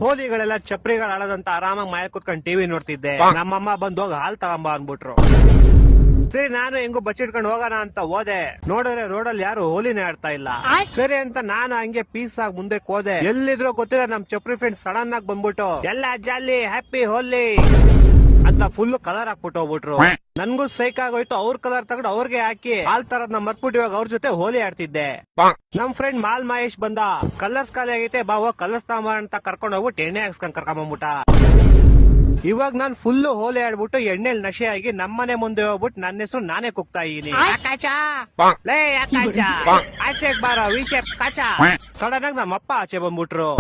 ಹೋಲಿಗಳೆಲ್ಲ ಚಪ್ರಿಗಳು ಆಳದಂತ ಆರಾಮಾಗಿ ಮನೆ ಕುತ್ಕೊಂಡು ಟಿವಿ ನೋಡ್ತಿದ್ದೆ. ನಮ್ಮಮ್ಮ ಬಂದು ಹೋಗಿ ಹಾಲ್ ತಗೊಂಬ ಅನ್ಬಿಟ್ರು. ಸರಿ ನಾನು ಹೆಂಗು ಬಚ್ಚಿಟ್ಕೊಂಡು ಹೋಗೋಣ ಅಂತ ಹೋದೆ. ನೋಡಿದ್ರೆ ರೋಡಲ್ಲಿ ಯಾರು ಹೋಲಿನೇ ಆಡ್ತಾ ಇಲ್ಲ. ಸರಿ ಅಂತ ನಾನು ಹಂಗೆ ಪೀಸ್ ಆಗಿ ಮುಂದೆ ಹೋದೆ. ಎಲ್ಲಿದ್ರು ಗೊತ್ತಿಲ್ಲ ನಮ್ ಚಪ್ರಿ ಫ್ರೆಂಡ್ಸ್ ಸಡನ್ ಆಗಿ ಬಂದ್ಬಿಟ್ಟು ಎಲ್ಲ ಜಾಲಿ ಹ್ಯಾಪಿ ಹೋಲಿ ಅಂತ ಫುಲ್ ಕಲರ್ ಹಾಕ್ಬಿಟ್ಟು ಹೋಗ್ಬಿಟ್ರು. ನನ್ಗೂ ಸೈಕ್ ಆಗೋಯ್ತು. ಅವ್ರ ಕಲರ್ ತಗೊಂಡು ಅವ್ರಿಗೆ ಹಾಕಿ ಹಾಲ್ ತರದ್ ಮರ್ತ್ಬಿಟ್ಟು ಇವಾಗ ಅವ್ರ ಜೊತೆ ಹೋಲಿ ಆಡ್ತಿದ್ದೆ. ನಮ್ ಫ್ರೆಂಡ್ ಮಾಲ್ ಮಹೇಶ್ ಬಂದ. ಕಲರ್ಸ್ ಖಾಲಿ ಆಗೈತೆ ಬಾ ಹೋಗ್ ಕಲರ್ಸ್ ತಗೊಂಬ ಅಂತ ಕರ್ಕೊಂಡ್ ಹೋಗ್ಬಿಟ್ಟು ಎಣ್ಣೆ ಹಾಕ್ಸ್ಕೊಂಡ್ ಕರ್ಕೊಂಡ್ಬಿಟ್ಟ. ಇವಾಗ ನಾನ್ ಫುಲ್ ಹೋಲಿ ಆಡ್ಬಿಟ್ಟು ಎಣ್ಣೆಲ್ ನಶೆ ಆಗಿ ನಮ್ಮನೆ ಮುಂದೆ ಹೋಗ್ಬಿಟ್ಟು ನನ್ನ ಹೆಸರು ನಾನೇ ಕುಗ್ತಾ ಇದೀನಿ. ಆಚೆಗ್ ಬಾರ ವಿಷಯ ಕಾಚ. ಸಡನ್ ಆಗಿ ನಮ್ಮಪ್ಪ ಆಚೆ ಬಂದ್ಬಿಟ್ರು.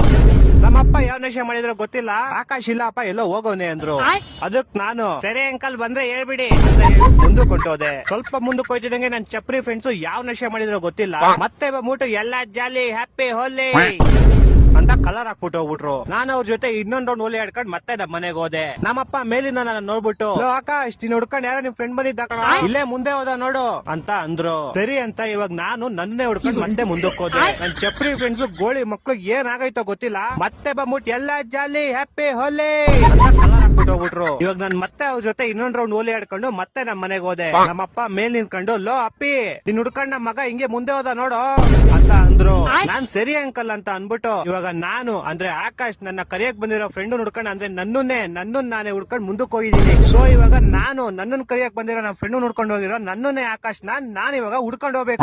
ನಮ್ಮಪ್ಪ ಯಾವ ನಶೆ ಮಾಡಿದ್ರು ಗೊತ್ತಿಲ್ಲ. ಆಕಾಶ್ ಇಲ್ಲಪ್ಪ ಎಲ್ಲೋ ಹೋಗೋನೆ ಅಂದ್ರು. ಅದಕ್ ನಾನು ಸರಿ ಅಂಕಲ್ ಬಂದ್ರೆ ಹೇಳ್ಬಿಡಿ ಅಂತ ಹೇಳಿ ಮುಂದಕ್ಕೆ ಹೊಂಟೋದೆ. ಸ್ವಲ್ಪ ಮುಂದಕ್ಕೆ ಹೋಯ್ತಿದಂಗೆ ನನ್ ಚಪ್ರಿ ಫ್ರೆಂಡ್ಸ್ ಯಾವ ನಶೆ ಮಾಡಿದ್ರು ಗೊತ್ತಿಲ್ಲ. ಮತ್ತೆ ಬಂದ್ಬಿಟ್ಟು ಎಲ್ಲ ಜಾಲಿ ಹ್ಯಾಪಿ ಹೋಲಿ ಅಂತ ಕಲರ್ ಹಾಕ್ಬಿಟ್ಟು ಹೋಗ್ಬಿಟ್ರು. ನಾನು ಅವ್ರ ಜೊತೆ ಇನ್ನೊಂದ್ ರೌಂಡ್ ಹೋಲಿ ಆಡ್ಕೊಂಡ್ ಮತ್ತೆ ನಮ್ಮ ಮನೆಗೆ ಹೋದೆ. ನಮ್ಮಪ್ಪ ಮೇಲಿಂದ ನನ್ನ ನೋಡ್ಬಿಟ್ಟು ಆಕಾಶ್ ನೀನ್ ಹುಡ್ಕೊಂಡ್ ಯಾರೋ ನಿಮ್ ಫ್ರೆಂಡ್ ಬಂದಿದ್ದ ಇಲ್ಲೇ ಮುಂದೆ ಹೋದ ನೋಡು ಅಂತ ಅಂದ್ರು. ಸರಿ ಅಂತ ಇವಾಗ ನಾನು ನನ್ನೇ ಹುಡ್ಕೊಂಡ್ ಮತ್ತೆ ಮುಂದಕ್ಕೆ ಹೋದೆ. ನನ್ ಚಪ್ರಿ ಫ್ರೆಂಡ್ಸ್ ಗೋಳಿ ಮಕ್ಳು ಏನ್ ಆಗೈತೋ ಗೊತ್ತಿಲ್ಲ. ಮತ್ತೆ ಬಂದ್ಬಿಟ್ಟು ಎಲ್ಲ ಜಾಲಿ ಹ್ಯಾಪಿ ಹೋಲಿ ಅಂತ ಕಲರ್ ಹಾಕ್ಬಿಟ್ಟು ಹೋಗ್ಬಿಟ್ರು. ಇವಾಗ ನಾನ್ ಮತ್ತೆ ಅವ್ರ ಜೊತೆ ಇನ್ನೊಂದ್ ರೌಂಡ್ ಹೋಲಿ ಆಡ್ಕೊಂಡು ಮತ್ತೆ ನಮ್ಮ ಮನೆಗೆ ಹೋದೆ. ನಮ್ಮಪ್ಪ ಮೇಲ್ ನಿಂತ್ಕೊಂಡು ಲೋ ಅಪ್ಪಿ ನೀನ್ ಹುಡ್ಕೊಂಡ್ ನಮ್ಮ ಮಗ ಹಿಂಗೆ ಮುಂದೆ ಹೋದ ನೋಡು ಅಂತ ಅಂದ್ರು. ನಾನ್ ಸರಿ ಅಂಕಲ್ ಅಂತ ಅನ್ಬಿಟ್ಟು ಇವಾಗ ನಾನು ಅಂದ್ರೆ ಆಕಾಶ್ ನನ್ನ ಕರಿಯಕ್ ಬಂದಿರೋ ಫ್ರೆಂಡ್ ಹುಡ್ಕೊಂಡ್ ಅಂದ್ರೆ ನನ್ನನ್ನೇ ನಾನೇ ಹುಡ್ಕೊಂಡ್ ಮುಂದಕ್ಕೆ ಹೋಗಿದ್ದೀನಿ. ಸೊ ಇವಾಗ ನಾನು ನನ್ನನ್ ಕರಿಯಕ್ ಬಂದಿರೋ ನನ್ನ ಫ್ರೆಂಡ್ ಹುಡ್ಕೊಂಡು ಹೋಗಿರೋ ನನ್ನನ್ನೇ ಆಕಾಶ್ ನಾನು ಇವಾಗ ಹುಡ್ಕೊಂಡು ಹೋಗ್ಬೇಕು.